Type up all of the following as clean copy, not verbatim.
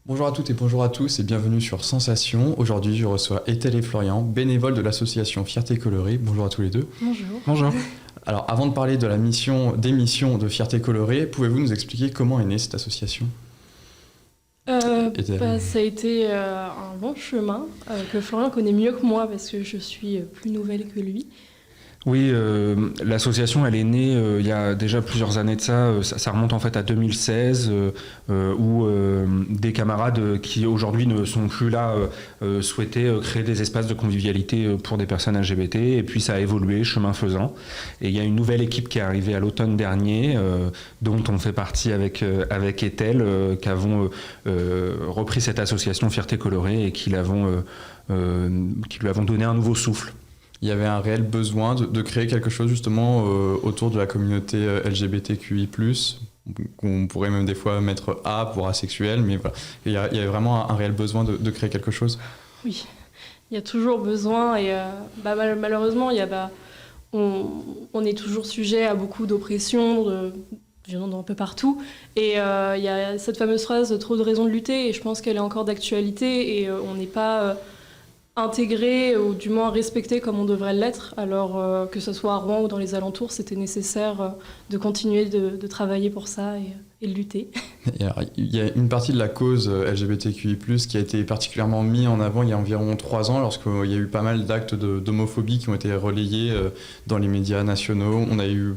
Bonjour à toutes et bonjour à tous et bienvenue sur Sensation. Aujourd'hui, je reçois Ethel et Florian, bénévoles de l'association Fierté Colorée. Bonjour à tous les deux. Bonjour. Bonjour. Alors, avant de parler de des missions de Fierté Colorée, pouvez-vous nous expliquer comment est née cette association ? Ça a été un bon chemin que Florian connaît mieux que moi parce que je suis plus nouvelle que lui. Oui, l'association, elle est née il y a déjà plusieurs années de ça. Ça remonte en fait à 2016, où des camarades qui aujourd'hui ne sont plus là souhaitaient créer des espaces de convivialité pour des personnes LGBT. Et puis ça a évolué, chemin faisant. Et il y a une nouvelle équipe qui est arrivée à l'automne dernier, dont on fait partie avec Ethel, qui avons repris cette association Fierté Colorée et qui lui avons donné un nouveau souffle. Il y avait un réel besoin de créer quelque chose justement autour de la communauté LGBTQI+, qu'on pourrait même des fois mettre A pour asexuel, mais voilà, il y avait vraiment un réel besoin de créer quelque chose. Oui, il y a toujours besoin et malheureusement, on est toujours sujet à beaucoup d'oppression, un peu partout. Et il y a cette fameuse phrase « trop de raisons de lutter » et je pense qu'elle est encore d'actualité et on n'est pas... intégré ou du moins respecté comme on devrait l'être, alors que ce soit à Rouen ou dans les alentours, c'était nécessaire de continuer de travailler pour ça et de lutter. Et alors, il y a une partie de la cause LGBTQI+, qui a été particulièrement mise en avant il y a environ 3 ans, lorsqu'il y a eu pas mal d'actes d'homophobie qui ont été relayés dans les médias nationaux. On a eu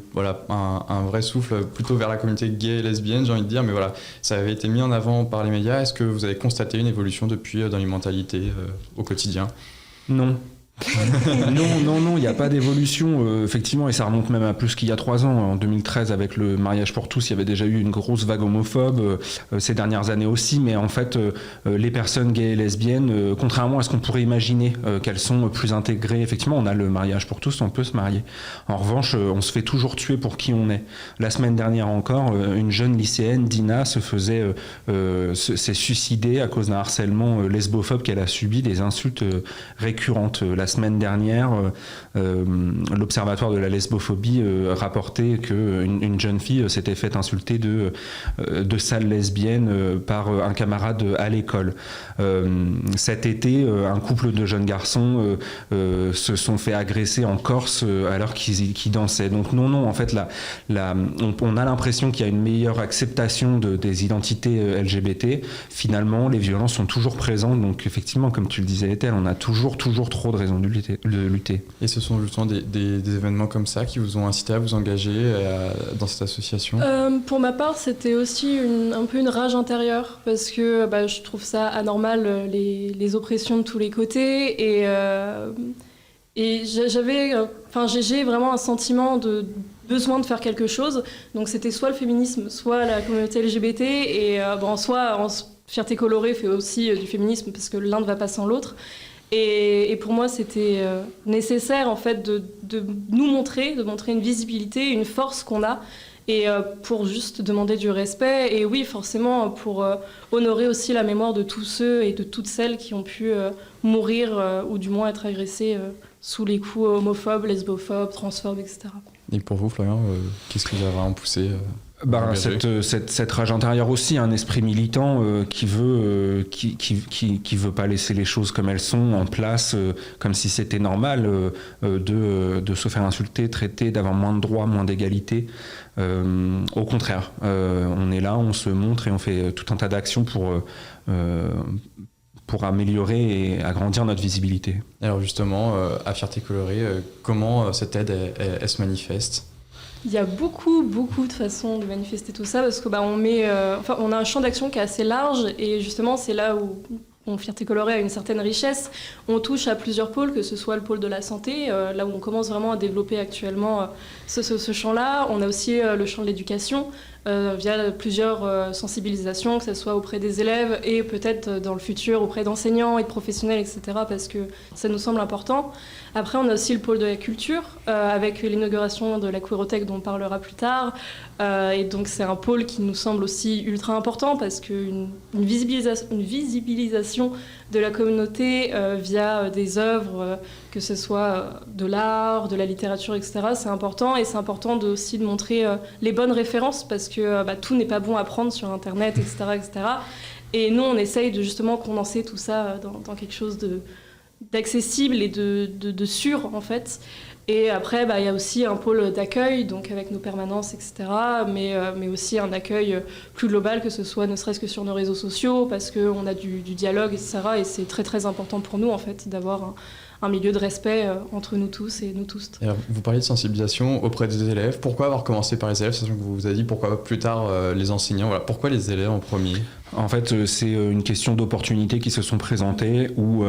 un vrai souffle plutôt vers la communauté gay et lesbienne, j'ai envie de dire, mais voilà, ça avait été mis en avant par les médias. Est-ce que vous avez constaté une évolution depuis dans les mentalités au quotidien ? Non. non, il n'y a pas d'évolution, effectivement, et ça remonte même à plus qu'il y a 3 ans. En 2013, avec le mariage pour tous, il y avait déjà eu une grosse vague homophobe, ces dernières années aussi, mais en fait, les personnes gays et lesbiennes, contrairement à ce qu'on pourrait imaginer, qu'elles sont plus intégrées, effectivement, on a le mariage pour tous, on peut se marier. En revanche, on se fait toujours tuer pour qui on est. La semaine dernière encore, une jeune lycéenne, Dina, s'est suicidée à cause d'un harcèlement lesbophobe qu'elle a subi, des insultes récurrentes. La semaine dernière, l'Observatoire de la lesbophobie rapportait qu'une jeune fille s'était fait insulter de sale lesbienne par un camarade à l'école. Cet été, un couple de jeunes garçons se sont fait agresser en Corse alors qu'ils dansaient. Donc non, en fait, on a l'impression qu'il y a une meilleure acceptation des identités LGBT. Finalement, les violences sont toujours présentes. Donc effectivement, comme tu le disais, Ethel, on a toujours trop de raisons de lutter. Et ce sont justement des événements comme ça qui vous ont incité à vous engager dans cette association ? Pour ma part, c'était aussi un peu une rage intérieure parce que je trouve ça anormal, les oppressions de tous les côtés et j'ai vraiment un sentiment de besoin de faire quelque chose. Donc c'était soit le féminisme, soit la communauté LGBT et Fierté Colorée fait aussi du féminisme parce que l'un ne va pas sans l'autre. Et pour moi, c'était nécessaire en fait de nous montrer, de montrer une visibilité, une force qu'on a, et pour juste demander du respect. Et oui, forcément, pour honorer aussi la mémoire de tous ceux et de toutes celles qui ont pu mourir ou du moins être agressés sous les coups homophobes, lesbophobes, transphobes, etc. Et pour vous, Florian, qu'est-ce qui vous a vraiment poussé cette rage intérieure aussi, un esprit militant qui veut pas laisser les choses comme elles sont en place, comme si c'était normal de se faire insulter, traiter, d'avoir moins de droits, moins d'égalité. Au contraire, on est là, on se montre et on fait tout un tas d'actions pour améliorer et agrandir notre visibilité. Alors justement, à Fierté Colorée, comment cette aide elle se manifeste ? Il y a beaucoup de façons de manifester tout ça parce que on a un champ d'action qui est assez large et justement c'est là où Fierté Colorée a une certaine richesse. On touche à plusieurs pôles, que ce soit le pôle de la santé, là où on commence vraiment à développer actuellement ce champ-là. On a aussi le champ de l'éducation, via plusieurs sensibilisations, que ce soit auprès des élèves et peut-être dans le futur auprès d'enseignants et de professionnels, etc., parce que ça nous semble important. Après, on a aussi le pôle de la culture, avec l'inauguration de la queerothèque dont on parlera plus tard. Et donc, c'est un pôle qui nous semble aussi ultra important parce qu'une visibilisation de la communauté via des œuvres, que ce soit de l'art, de la littérature, etc., c'est important. Et c'est important aussi de montrer les bonnes références parce que tout n'est pas bon à prendre sur Internet, etc., etc. Et nous, on essaye de justement condenser tout ça dans quelque chose d'accessible et de sûr, en fait. Et après, il y a aussi un pôle d'accueil, donc avec nos permanences, etc. Mais aussi un accueil plus global, que ce soit ne serait-ce que sur nos réseaux sociaux, parce qu'on a du dialogue, etc. Et c'est très, très important pour nous, en fait, d'avoir un milieu de respect entre nous tous et nous tous. Alors, vous parliez de sensibilisation auprès des élèves. Pourquoi avoir commencé par les élèves, sachant que vous vous avez dit pourquoi plus tard les enseignants. Voilà. Pourquoi les élèves en premier ? En fait, c'est une question d'opportunités qui se sont présentées où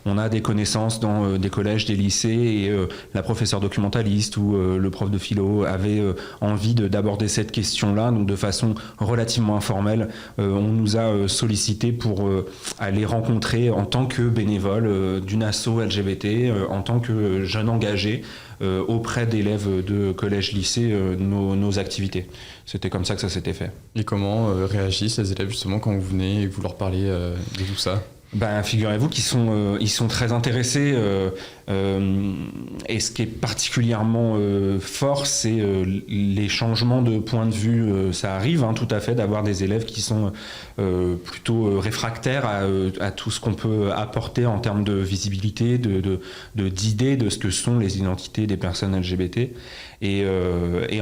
on a des connaissances dans des collèges, des lycées et la professeure documentaliste ou le prof de philo avait envie d'aborder cette question-là, donc de façon relativement informelle. On nous a sollicité pour aller rencontrer en tant que bénévole d'une asso LGBT, en tant que jeune engagé auprès d'élèves de collège-lycée nos activités. C'était comme ça que ça s'était fait. Et comment réagissent les élèves justement quand vous venez et que vous leur parlez de tout ça ? Figurez-vous qu'ils sont très intéressés et ce qui est particulièrement fort, c'est les changements de point de vue. Ça arrive tout à fait d'avoir des élèves qui sont plutôt réfractaires à tout ce qu'on peut apporter en termes de visibilité, d'idées de ce que sont les identités des personnes LGBT. Et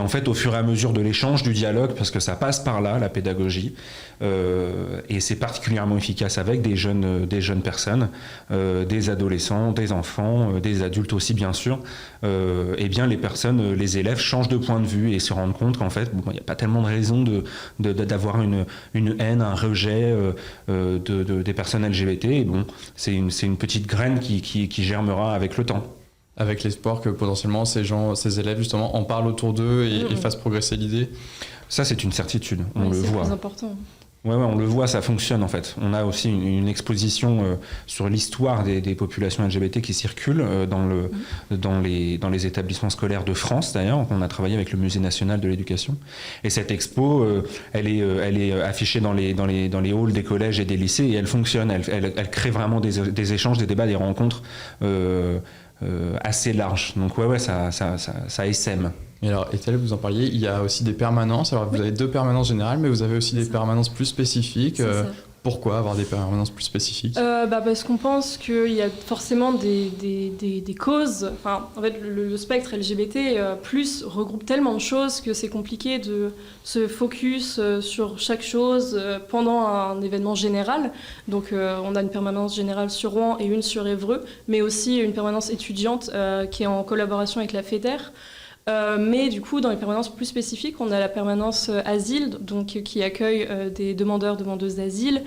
en fait, au fur et à mesure de l'échange, du dialogue, parce que ça passe par là, la pédagogie, et c'est particulièrement efficace avec des jeunes personnes, des adolescents, des enfants, des adultes aussi bien sûr, et bien les élèves changent de point de vue et se rendent compte qu'en fait, il n'y a pas tellement de raison d'avoir une haine, un rejet des personnes LGBT. Et bon, c'est une petite graine qui germera avec le temps. Avec l'espoir que potentiellement ces élèves justement en parlent autour d'eux et fassent progresser l'idée. Ça, c'est une certitude, on le voit. C'est très important. Ouais, on le voit, ça fonctionne en fait. On a aussi une exposition sur l'histoire des populations LGBT qui circulent dans les établissements scolaires de France d'ailleurs. On a travaillé avec le Musée national de l'éducation. Et cette expo, elle est affichée dans les halls des collèges et des lycées et elle fonctionne. Elle crée vraiment des échanges, des débats, des rencontres assez larges. Donc ça essaime. Et alors, Ethel, vous en parliez, il y a aussi des permanences. Alors, vous avez 2 permanences générales, mais vous avez aussi des permanences plus spécifiques. Pourquoi avoir des permanences plus spécifiques ? Parce qu'on pense qu'il y a forcément des causes. Enfin, en fait, le spectre LGBT plus regroupe tellement de choses que c'est compliqué de se focus sur chaque chose pendant un événement général. Donc, on a une permanence générale sur Rouen et une sur Évreux, mais aussi une permanence étudiante qui est en collaboration avec la FEDER. Mais du coup, dans les permanences plus spécifiques, on a la permanence asile, donc qui accueille des demandeuses d'asile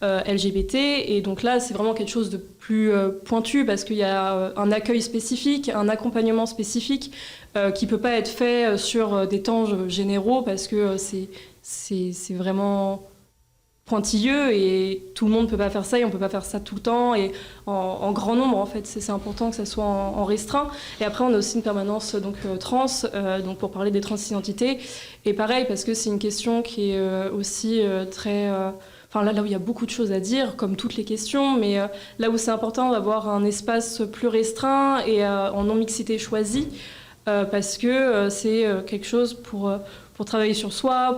LGBT. Et donc là, c'est vraiment quelque chose de plus pointu parce qu'il y a un accueil spécifique, un accompagnement spécifique qui ne peut pas être fait sur des temps généraux parce que c'est vraiment pointilleux et tout le monde ne peut pas faire ça et on ne peut pas faire ça tout le temps et en grand nombre en fait. C'est important que ça soit en restreint. Et après on a aussi une permanence trans donc pour parler des transidentités et pareil parce que c'est une question qui est aussi très... là où il y a beaucoup de choses à dire, comme toutes les questions, mais là où c'est important d'avoir un espace plus restreint et en non-mixité choisie parce que c'est quelque chose pour travailler sur soi,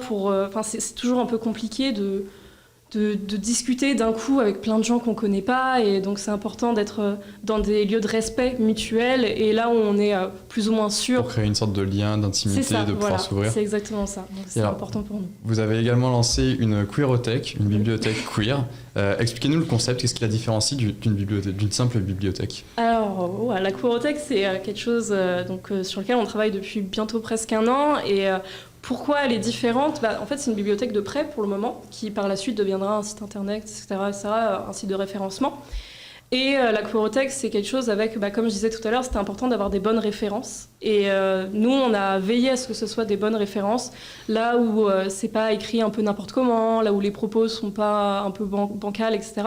c'est toujours un peu compliqué de discuter d'un coup avec plein de gens qu'on ne connaît pas et donc c'est important d'être dans des lieux de respect mutuel et là où on est plus ou moins sûr. Pour créer une sorte de lien, d'intimité, pouvoir s'ouvrir. C'est exactement ça, donc c'est important pour nous. Vous avez également lancé une queerothèque, une bibliothèque queer. Expliquez-nous le concept, qu'est-ce qui la différencie d'une simple bibliothèque ? Alors, la queerothèque c'est quelque chose sur lequel on travaille depuis bientôt presque 1 an et pourquoi elle est différente ? En fait, c'est une bibliothèque de prêt pour le moment, qui par la suite deviendra un site internet, etc., un site de référencement. Et la queerothèque, c'est quelque chose avec, comme je disais tout à l'heure, c'était important d'avoir des bonnes références. Et nous, on a veillé à ce que ce soit des bonnes références, là où c'est pas écrit un peu n'importe comment, là où les propos sont pas un peu bancals, etc.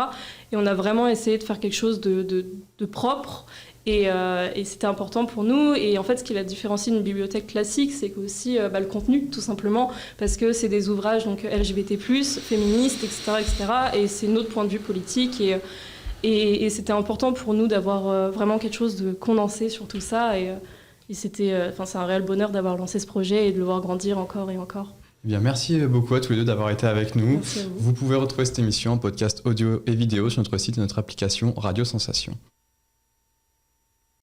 Et on a vraiment essayé de faire quelque chose de propre. Et c'était important pour nous. Et en fait, ce qui la différencie d'une bibliothèque classique, c'est aussi le contenu, tout simplement, parce que c'est des ouvrages donc, LGBT+, féministes, etc., etc. Et c'est notre point de vue politique. Et c'était important pour nous d'avoir vraiment quelque chose de condensé sur tout ça. Et c'est un réel bonheur d'avoir lancé ce projet et de le voir grandir encore et encore. Eh bien, merci beaucoup à tous les deux d'avoir été avec nous. Merci à vous. Vous pouvez retrouver cette émission en podcast audio et vidéo sur notre site et notre application Radio Sensation.